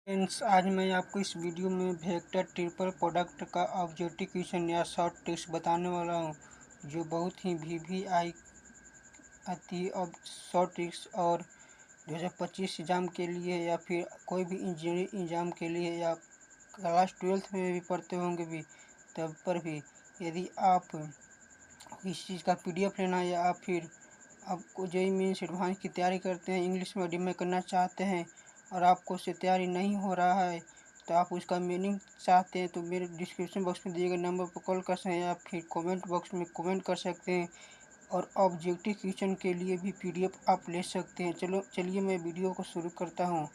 Friends, आज मैं आपको इस वीडियो में वेक्टर ट्रिपल प्रोडक्ट का ऑब्जेक्टिव क्वेश्चन या शॉर्ट टेस्ट बताने वाला हूं, जो बहुत ही वीवीआई आती है। और शॉर्ट टेस्ट और 2025 एग्ज़ाम के लिए या फिर कोई भी इंजीनियरिंग एग्ज़ाम के लिए या क्लास 12th में भी पढ़ते होंगे भी, तब पर भी यदि आप इस चीज़ का PDF लेना है या फिर आपको जेईई मेंस एडवांस की तैयारी करते हैं, इंग्लिश मीडियम में करना चाहते हैं और आपको उससे तैयारी नहीं हो रहा है, तो आप उसका मीनिंग चाहते हैं, तो मेरे डिस्क्रिप्शन बॉक्स में दिए गए नंबर पर कॉल कर सकते हैं या फिर कमेंट बॉक्स में कमेंट कर सकते हैं। और ऑब्जेक्टिव क्वेश्चन के लिए भी PDF आप ले सकते हैं। चलिए मैं वीडियो को शुरू करता हूँ।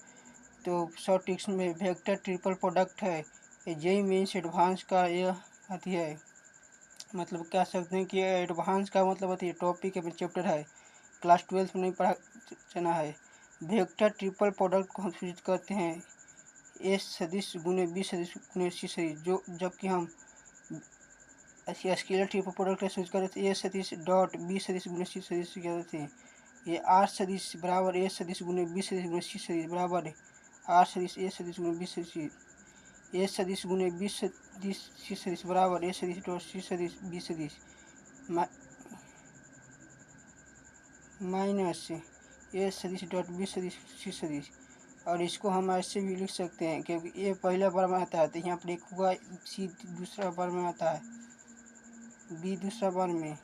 तो शॉर्ट टिप्स में वेक्टर ट्रिपल प्रोडक्ट है, ये जेईई मेंस एडवांस का यह आती है। मतलब कह सकते हैं कि एडवांस का मतलब होती है टॉपिक है, चैप्टर है, क्लास 12 में नहीं पढ़ा चना है। वेक्टर ट्रिपल प्रोडक्ट को हम सूचित करते हैं ए सदिश गुने बी सदिश गुने सी सदिश, जो जबकि हम स्केलर ट्रिपल प्रोडक्ट का सूचित करते थे ए सदिश डॉट बी सदिश गुने सी सदिश कहते थे। ये आर सदिश बराबर ए सदिश गुने बी सदिश गुने सी सदिश बराबर आर सदिश ए सदिश गुने बी सदिश, ए सदिश गुने बी सदिश सी सदिश बराबर ए सदिश डॉट सी सदिश बी सदिश माइनस ए सदिश डॉट बी सदिश सी सदिश। और इसको हम ऐसे भी लिख सकते हैं क्योंकि ए पहला बार में आता है, तो यहाँ पर एक हुआ, सी दूसरा बार में आता है, बी दूसरा बार में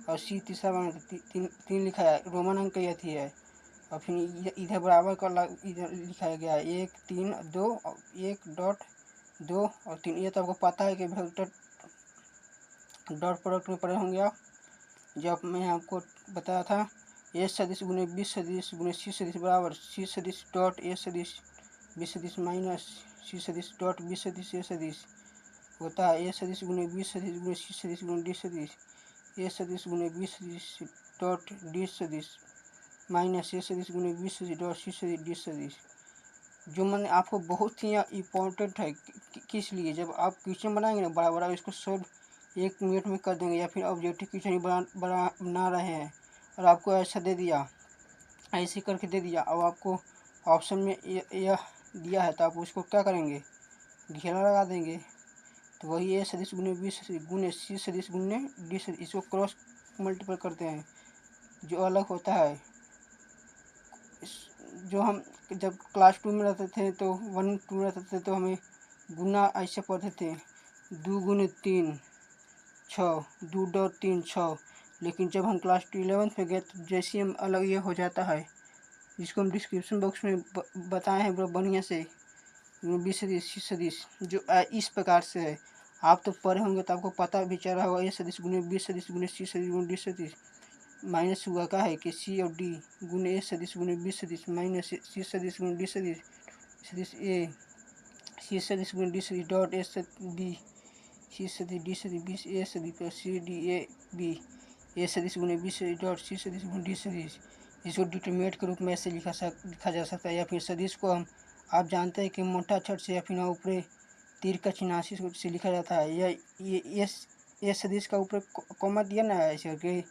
और सी तीसरा बार में। तीन लिखा है, रोमन अंक की अथी है। और फिर इधर बराबर का इधर लिखा गया है 1 3 2 और 1 डॉट 2 और 3। ये तो आपको पता है कि वेक्टर डॉट प्रोडक्ट में पढ़े होंगे आप, जब मैं आपको बताया था ए सदिश गुने बी सदिश गुने सी सदिश बराबर सी सदिश डॉट ए सदिश बी सदिश माइनस सी सदिश डॉट बी सदिश ए सदिश होता है ए सदिश गुने बी सदिश गुने सी सदिश गुने डी सदिश ए सदिश गुने बी सदिश डॉट डी सदिश माइनस ए सदिश गुने बी सदिश डॉट सी सदिश डी सदिश। जो मैंने आपको बहुत ही इम्पोर्टेंट है, किस लिए, जब आप क्वेश्चन बनाएंगे ना बड़ा बड़ा, इसको सॉल्व 1 मिनट में कर देंगे, या फिर ऑब्जेक्टिव क्वेश्चन ही बना रहे हैं और आपको ऐसा दे दिया, ऐसे करके दे दिया और आपको ऑप्शन में यह दिया है, तो आप उसको क्या करेंगे, घेरा लगा देंगे। तो वही ए सदिश गुने बी सदिश गुने सी सदिश गुने डी सदिश, इसको क्रॉस मल्टीपल करते हैं, जो अलग होता है। जो हम जब क्लास 2 में रहते थे, तो 1 2 में रहते थे, तो हमें गुना ऐसे पढ़ते थे 2 गुने 3 6 2 डॉट 3 6। लेकिन जब हम क्लास 11th में गए, तो जैसे हम अलग ये हो जाता है, जिसको हम डिस्क्रिप्शन बॉक्स में बताए हैं बड़ा बढ़िया से, बी सदिश सी सदिश, जो इस प्रकार से है। आप तो पढ़े होंगे तो आपको पता भी चल रहा होगा, ए सदिश गुने बी सदिश गुने सी सदिश गुने डी सदिश माइनस हुआ का है कि सी और डी गुने ए सदिश गुने बी सदिश माइनस सी सदिश गुने डी सदिश सदिश ए सी सदिश गुने डी सदिश डॉट ए बी सी सदिश डी सदिश बी ए सदिश plus C D A B A सदिश गुने बी सदिश डॉट सी सदिश गुने डी सदिश। इसको डिटरमिनेंट के रूप में ऐसे लिखा जा सकता है, या फिर सदिश को हम, आप जानते हैं कि मोटा अक्षर से या फिर ऊपर तीर का चिन्ह से लिखा जाता है। ये सदिश का ऊपर कॉमा दिया ना है, ऐसे करके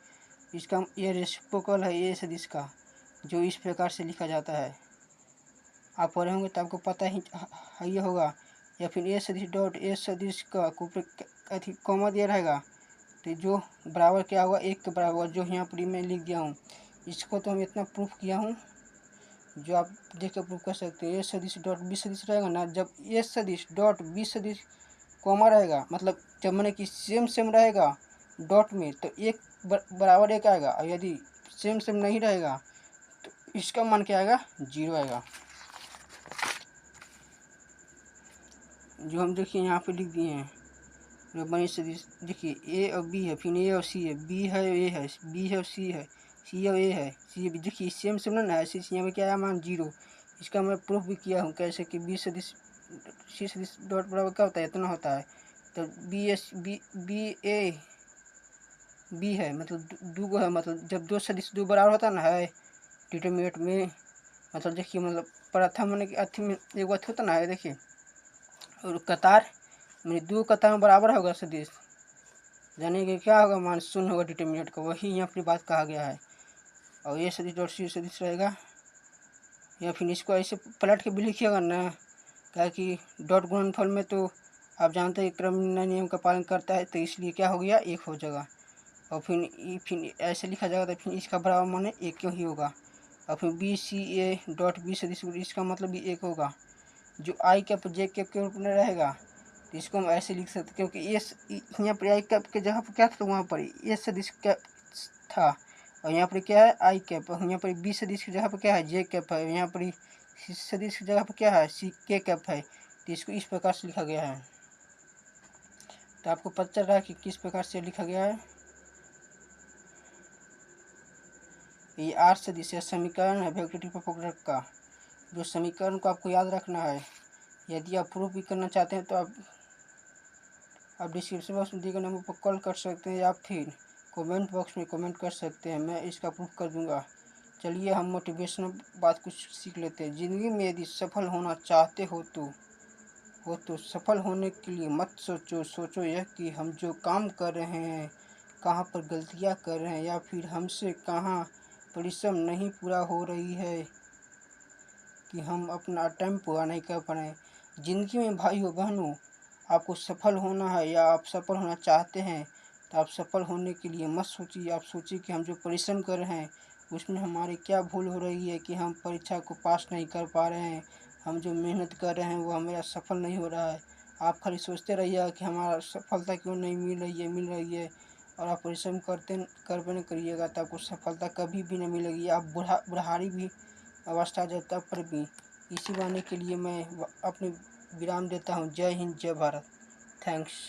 इसका ये रेसिप्रोकल है ये सदिश का, जो इस प्रकार से लिखा जाता है। आप पढ़े होंगे तो आपको पता ही ये होगा। या फिर ए सदिश डॉट ए सदिश का ऊपर कॉमा दिया रहेगा, तो जो बराबर क्या होगा, 1 के बराबर, जो यहाँ पर मैं लिख दिया हूँ। इसको तो हम इतना प्रूफ किया हूँ, जो आप देख कर प्रूफ कर सकते हैं। ए सदिश डॉट बी सदिश रहेगा ना, जब ए सदिश डॉट बी सदिश कॉमा रहेगा, मतलब जब मैंने कि सेम रहेगा डॉट में, तो 1 बराबर 1 आएगा, और यदि सेम नहीं रहेगा तो इसका मान क्या आएगा, 0 आएगा। जो हम देखिए यहाँ पे लिख दिए हैं, बनी सदिश देखिए ए और बी है, फिर ए और सी है, बी है ए है, बी है और सी है, सी और ए है, सी है, देखिए सेम ना है, ऐसे यहाँ में क्या आया मान 0। इसका मैं प्रूफ भी किया हूँ कैसे कि बी सदिश सी सदिश डॉट बराबर क्या होता है, इतना होता है। तो बी ए बी है, मतलब दो है, मतलब जब दो सदिश दो बराबर होता ना है डिटरमिनेंट में, मतलब देखिए, मतलब प्रथम मैंने अथी में एक अथी होता ना है, देखिए, और कतार में 2 कतार में बराबर होगा सदिश, यानी कि क्या होगा, मान 0 होगा डिटरमिनेंट का, वही यहाँ पर बात कहा गया है। और ये सदिश डॉट सी सदिश रहेगा, या फिर इसको ऐसे पलट के भी लिखिएगा ना, क्या कि डॉट गुणनफल में तो आप जानते हैं क्रम नियम का पालन करता है, तो इसलिए क्या हो गया, 1 हो जाएगा। और फिर ऐसे लिखा जाएगा, तो फिर इसका बराबर माने 1 क्यों ही होगा। और फिर B C A dot B सदिश, इसका मतलब भी 1 होगा। जो आई कैप जे कैप के रूप में रहेगा, तो इसको हम ऐसे लिख सकते, क्योंकि ये यहाँ पर आई कैप के जगह पर क्या था, तो वहाँ पर ए सदिश कैप था, और यहाँ पर क्या है, आई कैप। यहाँ पर बी सदिश की जगह पर क्या है, जे कैप है। यहाँ पर सी सदिश की जगह पर क्या है, सी के कैप है। तो इसको इस प्रकार से लिखा गया है। तो आपको पता चल रहा है कि किस प्रकार से लिखा गया है। ये आर सदिश समीकरण है वेक्टर पॉपुलर का। जो समीकरण को आपको याद रखना है, यदि आप प्रूफ भी करना चाहते हैं तो आप डिस्क्रिप्शन बॉक्स में दिए गए नंबर पर कॉल कर सकते हैं, या फिर कमेंट बॉक्स में कमेंट कर सकते हैं, मैं इसका प्रूफ कर दूंगा। चलिए हम मोटिवेशनल बात कुछ सीख लेते हैं। ज़िंदगी में यदि सफल होना चाहते हो तो सफल होने के लिए मत सोचो यह कि हम जो काम कर रहे हैं कहाँ पर गलतियाँ कर रहे हैं, या फिर हमसे कहाँ परिश्रम नहीं पूरा हो रही है कि हम अपना टाइम पूरा नहीं कर पा रहे हैं। ज़िंदगी में भाइयों बहनों, आपको सफल होना है या आप सफल होना चाहते हैं, तो आप सफल होने के लिए मत सोचिए। आप सोचिए कि हम जो परिश्रम कर रहे हैं उसमें हमारी क्या भूल हो रही है कि हम परीक्षा को पास नहीं कर पा रहे हैं। हम जो मेहनत कर रहे हैं वो हमारा सफल नहीं हो रहा है। आप खाली सोचते रहिएगा कि हमारा सफलता क्यों नहीं मिल रही है, और आप परिश्रम करबे नहीं करिएगा तो आपको सफलता कभी भी नहीं मिलेगी। आप बुढ़ारी भी अवस्था जब तब पर भी। इसी बहाने के लिए मैं अपने विराम देता हूँ। जय हिंद, जय भारत। थैंक्स।